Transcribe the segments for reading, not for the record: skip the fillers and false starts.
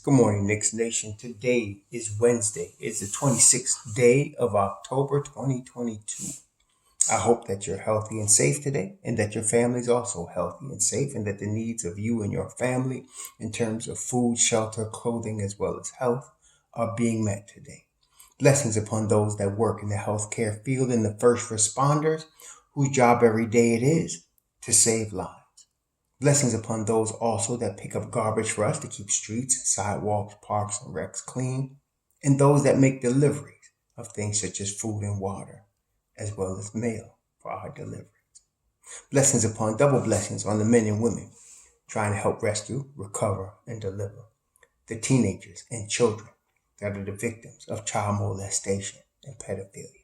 Good morning, Knicks Nation. Today is Wednesday. It's the 26th day of October 2022. I hope that you're healthy and safe today, and that your family is also healthy and safe, and that the needs of you and your family in terms of food, shelter, clothing, as well as health are being met today. Blessings upon those that work in the healthcare field and the first responders whose job every day it is to save lives. Blessings upon those also that pick up garbage for us to keep streets, sidewalks, parks, and wrecks clean, and those that make deliveries of things such as food and water, as well as mail for our delivery. Blessings upon double blessings on the men and women trying to help rescue, recover, and deliver the teenagers and children that are the victims of child molestation and pedophilia,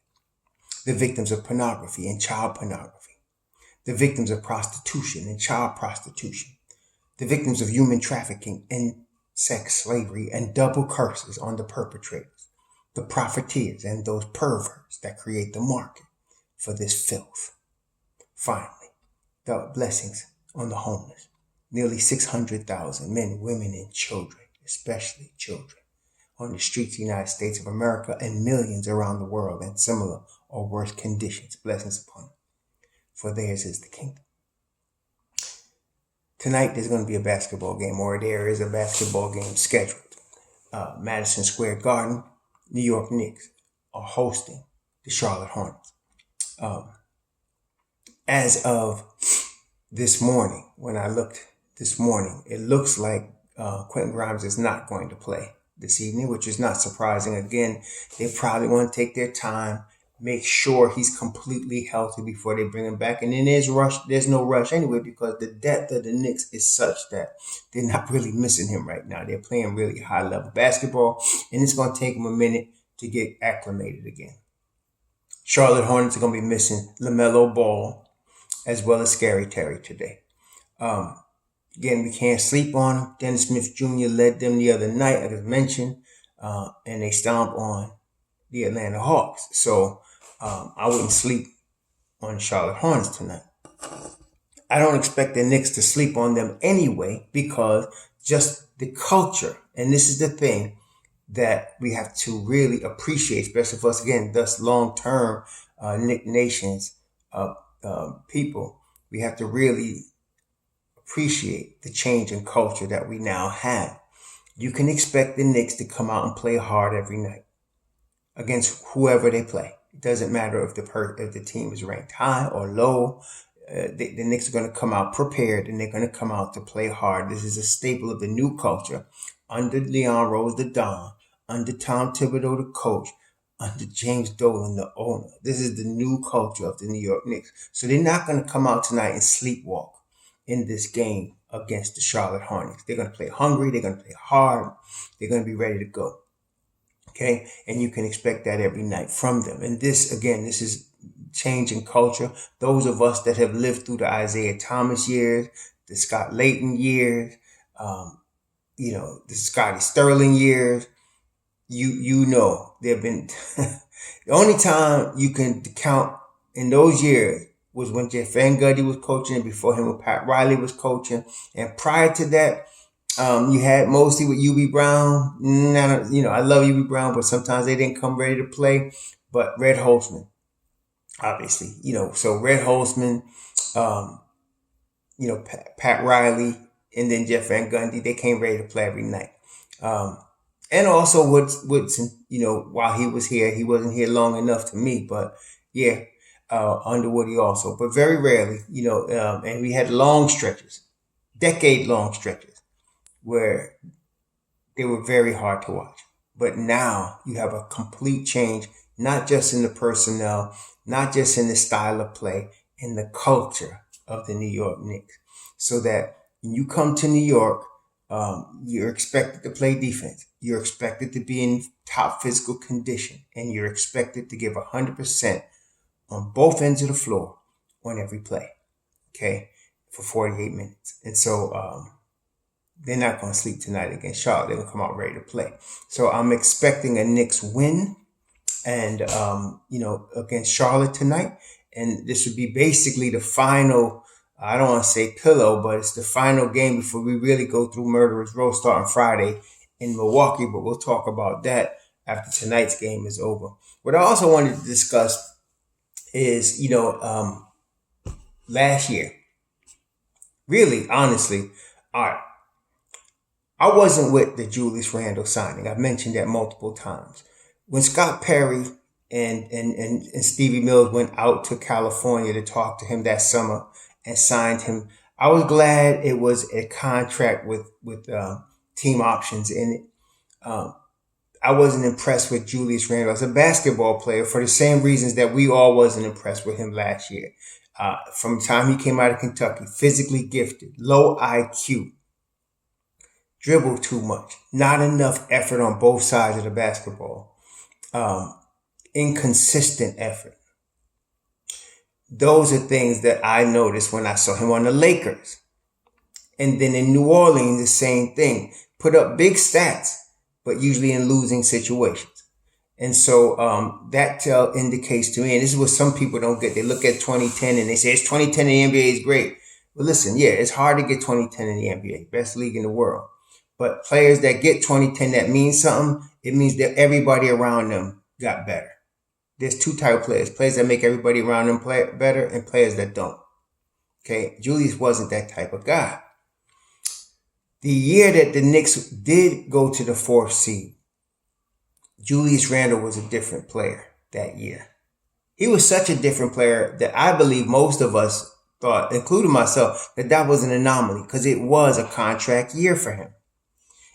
the victims of pornography and child pornography, the victims of prostitution and child prostitution, the victims of human trafficking and sex slavery, and double curses on the perpetrators, the profiteers, and those perverts that create the market for this filth. Finally, the blessings on the homeless. Nearly 600,000 men, women, and children, especially children, on the streets of the United States of America and millions around the world in similar or worse conditions. Blessings upon them, for theirs is the kingdom. Tonight there's going to be a basketball game, or there is a basketball game scheduled. Madison Square Garden, New York Knicks are hosting the Charlotte Hornets. As of this morning, when I looked this morning, it looks like Quentin Grimes is not going to play this evening, which is not surprising. Again, they probably want to take their time, make sure he's completely healthy before they bring him back. And then there's no rush anyway, because the depth of the Knicks is such that they're not really missing him right now. They're playing really high level basketball, and it's going to take them a minute to get acclimated again. Charlotte Hornets are going to be missing LaMelo Ball as well as Scary Terry today. Again, we can't sleep on him. Dennis Smith Jr. led them the other night, as I mentioned, and they stomped on the Atlanta Hawks. So I wouldn't sleep on Charlotte Hornets tonight. I don't expect the Knicks to sleep on them anyway, because just the culture, and this is the thing that we have to really appreciate, especially for us, again, thus long-term Knick Nations people, we have to really appreciate the change in culture that we now have. You can expect the Knicks to come out and play hard every night against whoever they play. It doesn't matter if the team is ranked high or low. The Knicks are going to come out prepared, and they're going to come out to play hard. This is a staple of the new culture under Leon Rose, the Don, under Tom Thibodeau, the coach, under James Dolan, the owner. This is the new culture of the New York Knicks. So they're not going to come out tonight and sleepwalk in this game against the Charlotte Hornets. They're going to play hungry. They're going to play hard. They're going to be ready to go. Okay? And you can expect that every night from them. And this, again, this is changing culture. Those of us that have lived through the Isaiah Thomas years, the Scott Layton years, the Scotty Sterling years, you know, there have been the only time you can count in those years was when Jeff Van Gundy was coaching, and before him when Pat Riley was coaching. And prior to that, you had mostly with UB Brown. I love UB Brown, but sometimes they didn't come ready to play. But Red Holzman, obviously, so Red Holzman, Pat Riley, and then Jeff Van Gundy, they came ready to play every night. And also Woodson, while he was here, he wasn't here long enough to me, but yeah, Underwoody also, but very rarely, and we had long stretches, decade-long stretches, where they were very hard to watch. But now you have a complete change, not just in the personnel, not just in the style of play, in the culture of the New York Knicks. So that when you come to New York, you're expected to play defense. You're expected to be in top physical condition, and you're expected to give 100% on both ends of the floor on every play, okay, for 48 minutes. And so they're not going to sleep tonight against Charlotte. They're going to come out ready to play. So I'm expecting a Knicks win, and against Charlotte tonight. And this would be basically the final, I don't want to say pillow, but it's the final game before we really go through Murderers Row starting Friday in Milwaukee, but we'll talk about that after tonight's game is over. What I also wanted to discuss is, last year, really, honestly, all right, I wasn't with the Julius Randle signing. I've mentioned that multiple times. When Scott Perry and Stevie Mills went out to California to talk to him that summer and signed him, I was glad it was a contract with team options in it. I wasn't impressed with Julius Randle as a basketball player for the same reasons that we all wasn't impressed with him last year. From the time he came out of Kentucky, physically gifted, low IQ, dribble too much, not enough effort on both sides of the basketball, inconsistent effort. Those are things that I noticed when I saw him on the Lakers. And then in New Orleans, the same thing. Put up big stats, but usually in losing situations. And so that indicates to me, and this is what some people don't get. They look at 2010 and they say, it's 2010 in the NBA is great. But listen, yeah, it's hard to get 2010 in the NBA, best league in the world. But players that get 2010 that means something, it means that everybody around them got better. There's two types of players that make everybody around them play better and players that don't. Okay, Julius wasn't that type of guy. The year that the Knicks did go to the 4th seed, Julius Randle was a different player that year. He was such a different player that I believe most of us thought, including myself, that was an anomaly because it was a contract year for him.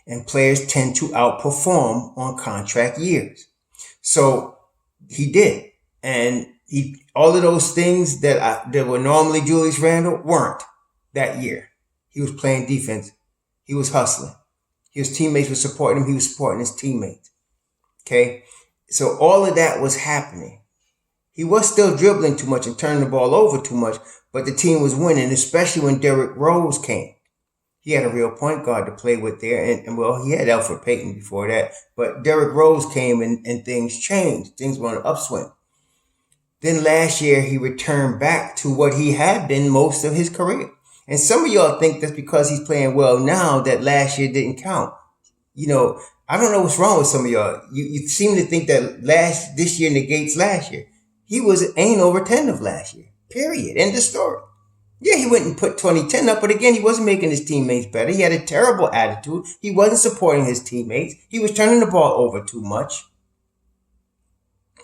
And players tend to outperform on contract years. So he did. And all of those things that were normally Julius Randle weren't that year. He was playing defense. He was hustling. His teammates were supporting him. He was supporting his teammates. Okay? So all of that was happening. He was still dribbling too much and turning the ball over too much, but the team was winning, especially when Derrick Rose came. He had a real point guard to play with there. And he had Elfrid Payton before that. But Derrick Rose came and things changed. Things were on an upswing. Then last year, he returned back to what he had been most of his career. And some of y'all think that's because he's playing well now that last year didn't count. I don't know what's wrong with some of y'all. You seem to think that this year negates last year. He ain't over 10 of last year. Period. End of story. Yeah, he went and put 2010 up, but again, he wasn't making his teammates better. He had a terrible attitude. He wasn't supporting his teammates. He was turning the ball over too much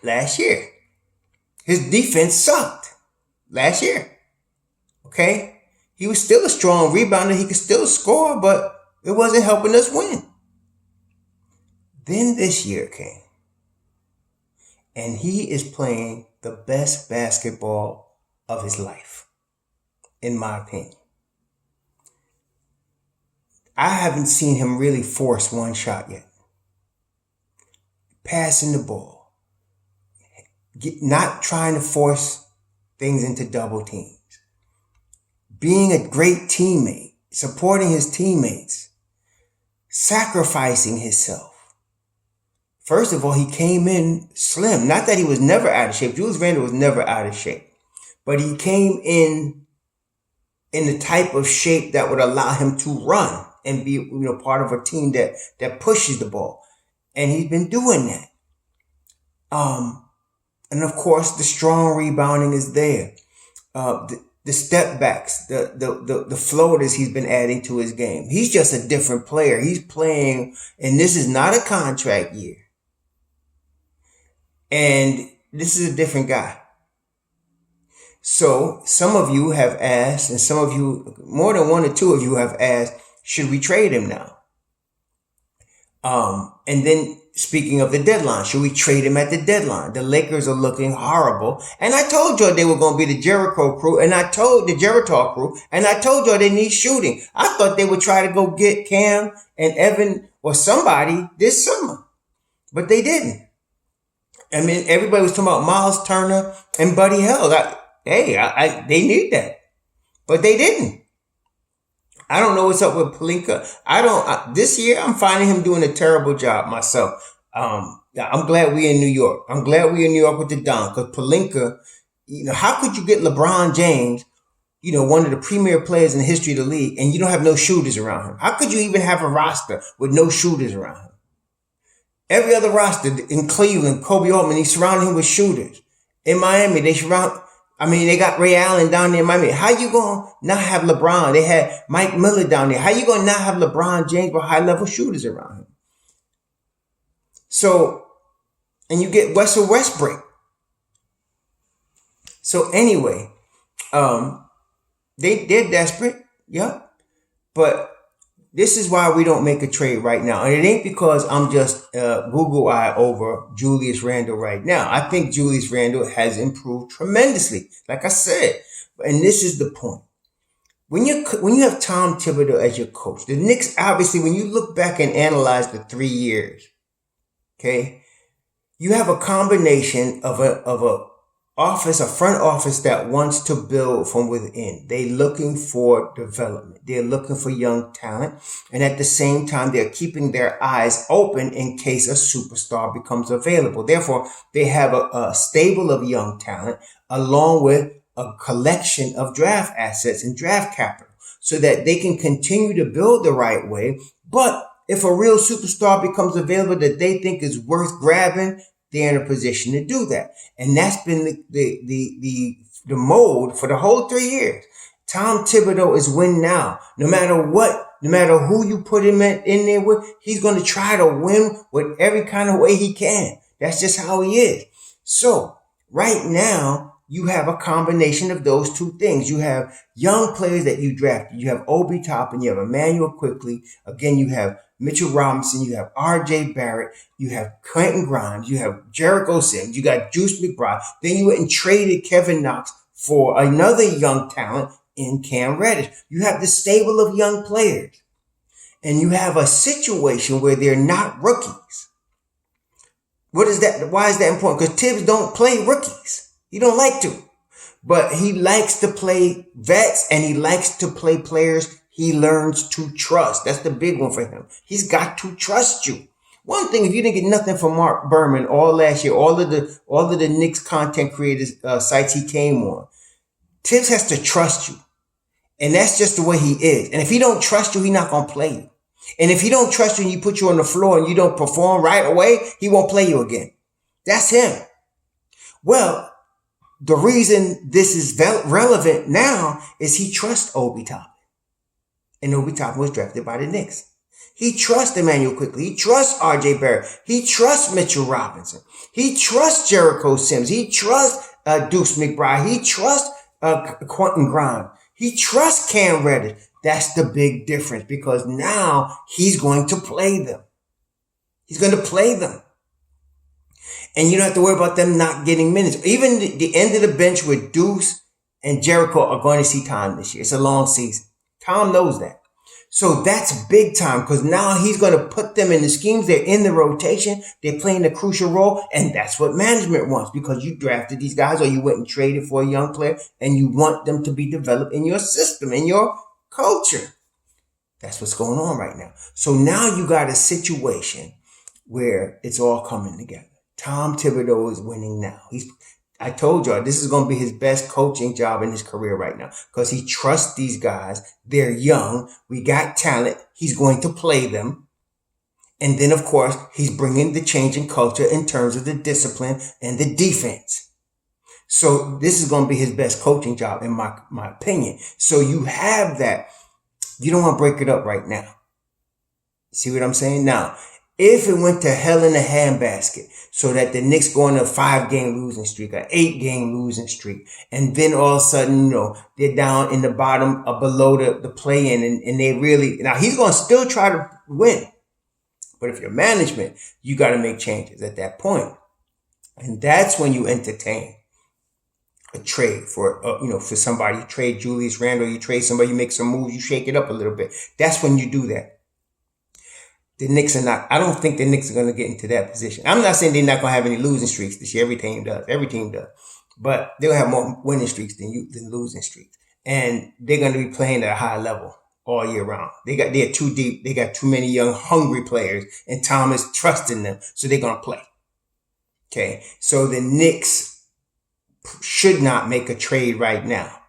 last year. His defense sucked last year. Okay? He was still a strong rebounder. He could still score, but it wasn't helping us win. Then this year came, and he is playing the best basketball of his life, in my opinion. I haven't seen him really force one shot yet. Passing the ball. Not trying to force things into double teams. Being a great teammate. Supporting his teammates. Sacrificing himself. First of all, he came in slim. Not that he was never out of shape. Julius Randle was never out of shape. But he came in the type of shape that would allow him to run and be, part of a team that pushes the ball. And he's been doing that. And of course, the strong rebounding is there. The step backs, the floaters he's been adding to his game. He's just a different player. He's playing, and this is not a contract year. And this is a different guy. So some of you have asked, and some of you, more than one or two of you have asked, should we trade him now? And then speaking of the deadline, should we trade him at the deadline? The Lakers are looking horrible. And I told y'all they were going to be the Jericho crew, and I told the Geritol crew, and I told y'all they need shooting. I thought they would try to go get Cam and Evan or somebody this summer, but they didn't. I mean, everybody was talking about Miles Turner and Buddy Hield. They need that, but they didn't. I don't know what's up with Pelinka. This year I'm finding him doing a terrible job myself. I'm glad we're in New York. I'm glad we're in New York with the Don, because Pelinka, how could you get LeBron James, one of the premier players in the history of the league, and you don't have no shooters around him? How could you even have a roster with no shooters around him? Every other roster in Cleveland, Kobe Altman, he surrounded him with shooters. In Miami, they got Ray Allen down there in Miami. How you going to not have LeBron? They had Mike Miller down there. How you going to not have LeBron James with high-level shooters around him? So, and you get Russell Westbrook. So anyway, they're desperate, yeah. But this is why we don't make a trade right now. And it ain't because I'm just Google eye over Julius Randle right now. I think Julius Randle has improved tremendously, like I said. And this is the point. When you have Tom Thibodeau as your coach, the Knicks, obviously, when you look back and analyze the 3 years, okay, you have a combination of a front office that wants to build from within. They're looking for development. They're looking for young talent. And at the same time, they're keeping their eyes open in case a superstar becomes available. Therefore, they have a stable of young talent along with a collection of draft assets and draft capital so that they can continue to build the right way. But if a real superstar becomes available that they think is worth grabbing, they're in a position to do that. And that's been the mode for the whole 3 years. Tom Thibodeau is win now. No matter what, no matter who you put him in there with, he's going to try to win with every kind of way he can. That's just how he is. So right now, you have a combination of those two things. You have young players that you drafted. You have Obi Toppin, you have Emmanuel Quickly. Again, you have Mitchell Robinson, you have R.J. Barrett, you have Quentin Grimes, you have Jericho Sims, you got Juice McBride. Then you went and traded Kevin Knox for another young talent in Cam Reddish. You have the stable of young players. And you have a situation where they're not rookies. What is that? Why is that important? Because Tibbs don't play rookies. He don't like to. But he likes to play vets and he likes to play players he learns to trust. That's the big one for him. He's got to trust you. One thing, if you didn't get nothing from Mark Berman all last year, all of the Knicks content creators sites he came on, Tibbs has to trust you. And that's just the way he is. And if he don't trust you, he's not going to play you. And if he don't trust you and he put you on the floor and you don't perform right away, he won't play you again. That's him. Well, the reason this is relevant now is he trusts Obi Toppin. And Obi Toppin was drafted by the Knicks. He trusts Emmanuel Quickly. He trusts R.J. Barrett. He trusts Mitchell Robinson. He trusts Jericho Sims. He trusts Deuce McBride. He trusts Quentin Grimes. He trusts Cam Reddish. That's the big difference because now he's going to play them. He's going to play them. And you don't have to worry about them not getting minutes. Even the end of the bench with Deuce and Jericho are going to see time this year. It's a long season. Tom knows that. So that's big time because now he's going to put them in the schemes. They're in the rotation. They're playing a crucial role. And that's what management wants because you drafted these guys or you went and traded for a young player and you want them to be developed in your system, in your culture. That's what's going on right now. So now you got a situation where it's all coming together. Tom Thibodeau is winning now. I told y'all this is going to be his best coaching job in his career right now because he trusts these guys. They're young. We got talent. He's going to play them. And then, of course, he's bringing the change in culture in terms of the discipline and the defense. So this is going to be his best coaching job in my opinion. So you have that. You don't want to break it up right now. See what I'm saying? Now, if it went to hell in a handbasket so that the Knicks go on a 5-game losing streak, an 8-game losing streak, and then all of a sudden, they're down in the bottom or below the play-in and they really, now he's going to still try to win. But if you're management, you got to make changes at that point. And that's when you entertain a trade for somebody. You trade Julius Randle, you trade somebody, you make some moves, you shake it up a little bit. That's when you do that. The Knicks are not, I don't think the Knicks are going to get into that position. I'm not saying they're not going to have any losing streaks this year. Every team does. But they'll have more winning streaks than losing streaks. And they're going to be playing at a high level all year round. They're too deep. They got too many young, hungry players. And Tom is trusting them. So they're going to play. Okay. So the Knicks should not make a trade right now.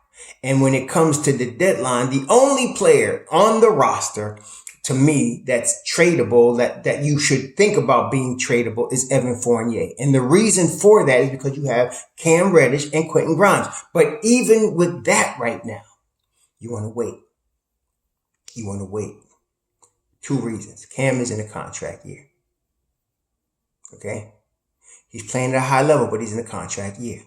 And when it comes to the deadline, the only player on the roster, to me, that's tradable, that you should think about being tradable, is Evan Fournier. And the reason for that is because you have Cam Reddish and Quentin Grimes. But even with that right now, you want to wait. You want to wait. 2 reasons. Cam is in a contract year. Okay? He's playing at a high level, but he's in a contract year.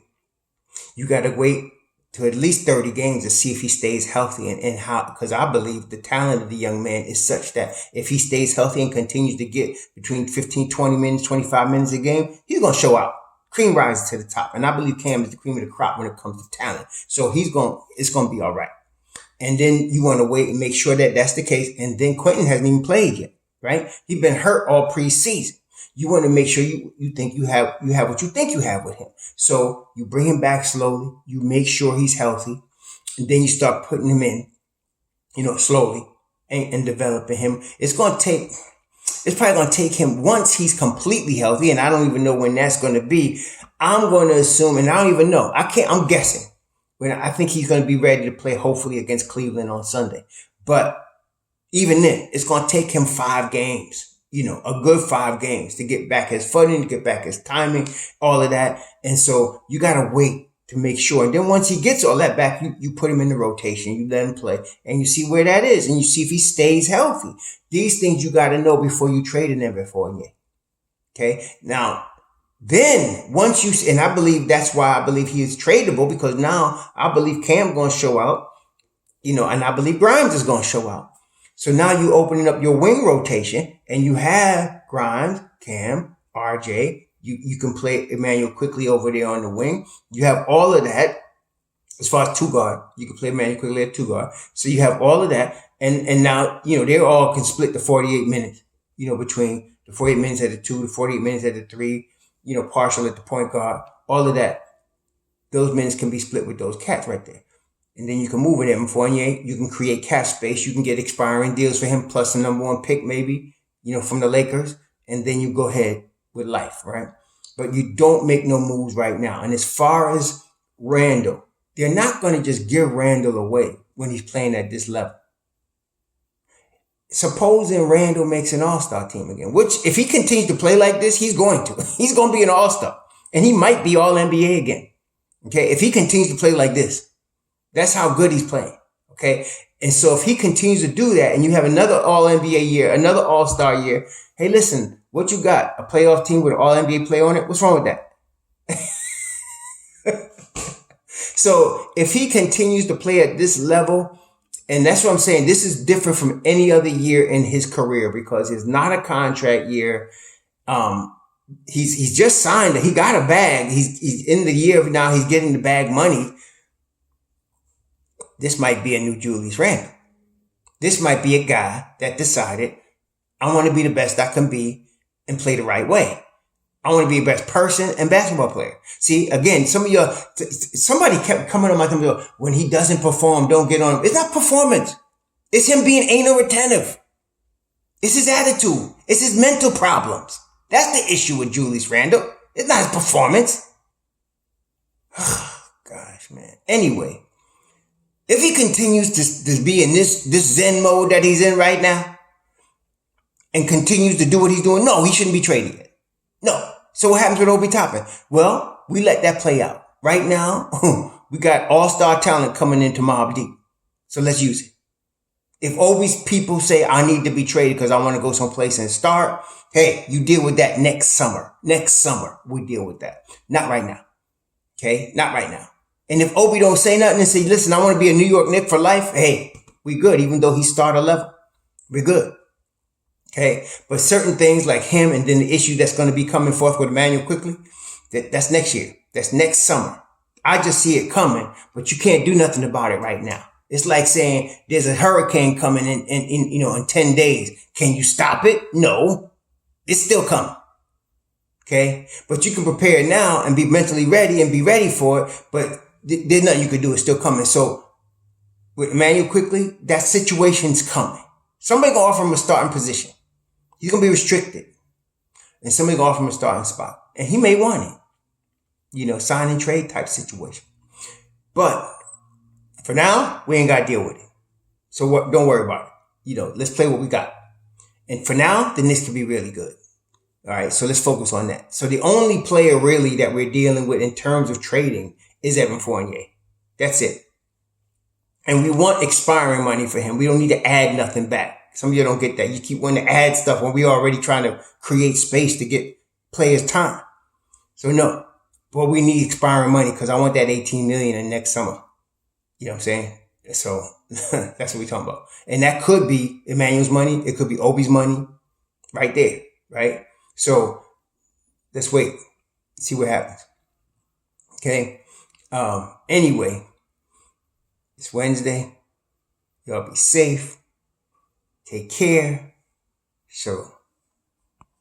You got to wait to at least 30 games to see if he stays healthy and how, because I believe the talent of the young man is such that if he stays healthy and continues to get between 15, 20 minutes, 25 minutes a game, he's going to show out. Cream rises to the top. And I believe Cam is the cream of the crop when it comes to talent. So it's going to be all right. And then you want to wait and make sure that that's the case. And then Quentin hasn't even played yet, right? He's been hurt all preseason. You want to make sure you think you have what you think you have with him. So you bring him back slowly. You make sure he's healthy. And then you start putting him in, slowly and developing him. It's probably going to take him once he's completely healthy. And I don't even know when that's going to be. I'm going to assume, and I don't even know. I'm guessing. When I think he's going to be ready to play, hopefully against Cleveland on Sunday. But even then, it's going to take him 5 games. A good 5 games to get back his footing, to get back his timing, all of that. And so you got to wait to make sure. And then once he gets all that back, you put him in the rotation, you let him play, and you see where that is, and you see if he stays healthy. These things you got to know before you trade him before you. Okay? Now, then once and I believe that's why I believe he is tradable, because now I believe Cam's going to show out, and I believe Grimes is going to show out. So now you opening up your wing rotation, and you have Grimes, Cam, RJ. You can play Emmanuel Quickly over there on the wing. You have all of that. As far as 2 guard, you can play Emmanuel Quickly at 2 guard. So you have all of that, and now they all can split the 48 minutes. Between the 48 minutes at the 2, the 48 minutes at the 3. Partial at the point guard. All of that. Those minutes can be split with those cats right there. And then you can move with Evan Fournier. You can create cap space. You can get expiring deals for him, plus a number 1 pick maybe, from the Lakers. And then you go ahead with life, right? But you don't make no moves right now. And as far as Randle, they're not going to just give Randle away when he's playing at this level. Supposing Randle makes an all-star team again, which if he continues to play like this, he's going to. He's going to be an all-star. And he might be all-NBA again. Okay? If he continues to play like this. That's how good he's playing. Okay. And so if he continues to do that and you have another all-NBA year, another all-star year, hey, listen, what you got? A playoff team with an all-NBA player on it? What's wrong with that? So if he continues to play at this level, and that's what I'm saying, this is different from any other year in his career because it's not a contract year. He's just signed. He got a bag. He's in the year of now. He's getting the bag money. This might be a new Julius Randle. This might be a guy that decided, I want to be the best I can be and play the right way. I want to be the best person and basketball player. See, again, somebody kept coming on my computer, when he doesn't perform, don't get on him. It's not performance. It's him being anal retentive. It's his attitude. It's his mental problems. That's the issue with Julius Randle. It's not his performance. Gosh, man. Anyway. If he continues to be in this Zen mode that he's in right now and continues to do what he's doing, no, he shouldn't be traded yet. No. So what happens with Obi Toppin? Well, we let that play out. Right now, we got all-star talent coming into Mobb Deep. So let's use it. If Obi's people say, I need to be traded because I want to go someplace and start, hey, you deal with that next summer. Next summer, we deal with that. Not right now. Okay? Not right now. And if Obi don't say nothing and say, listen, I want to be a New York Knick for life, hey, we good, even though he's starter level. We're good. Okay? But certain things like him and then the issue that's going to be coming forth with Emmanuel Quickly, that's next year. That's next summer. I just see it coming, but you can't do nothing about it right now. It's like saying there's a hurricane coming in 10 days. Can you stop it? No. It's still coming. Okay? But you can prepare now and be mentally ready and be ready for it, but there's nothing you can do. It's still coming. So with Emmanuel Quickly, that situation's coming. Somebody gonna offer him a starting position. He's gonna be restricted. And somebody gonna offer him a starting spot. And he may want it. Sign and trade type situation. But For now, we ain't got to deal with it. So don't worry about it. Let's play what we got. And for now, the Knicks can be really good. All right, so let's focus on that. So the only player really that we're dealing with in terms of trading is Evan Fournier. That's it. And we want expiring money for him. We don't need to add nothing back. Some of you don't get that. You keep wanting to add stuff when we're already trying to create space to get players time. So no, but we need expiring money because I want that $18 million in next summer. You know what I'm saying? So that's what we're talking about. And that could be Emmanuel's money. It could be Obi's money right there, right? So let's wait, see what happens. Okay. Anyway, it's Wednesday. Y'all be safe. Take care. So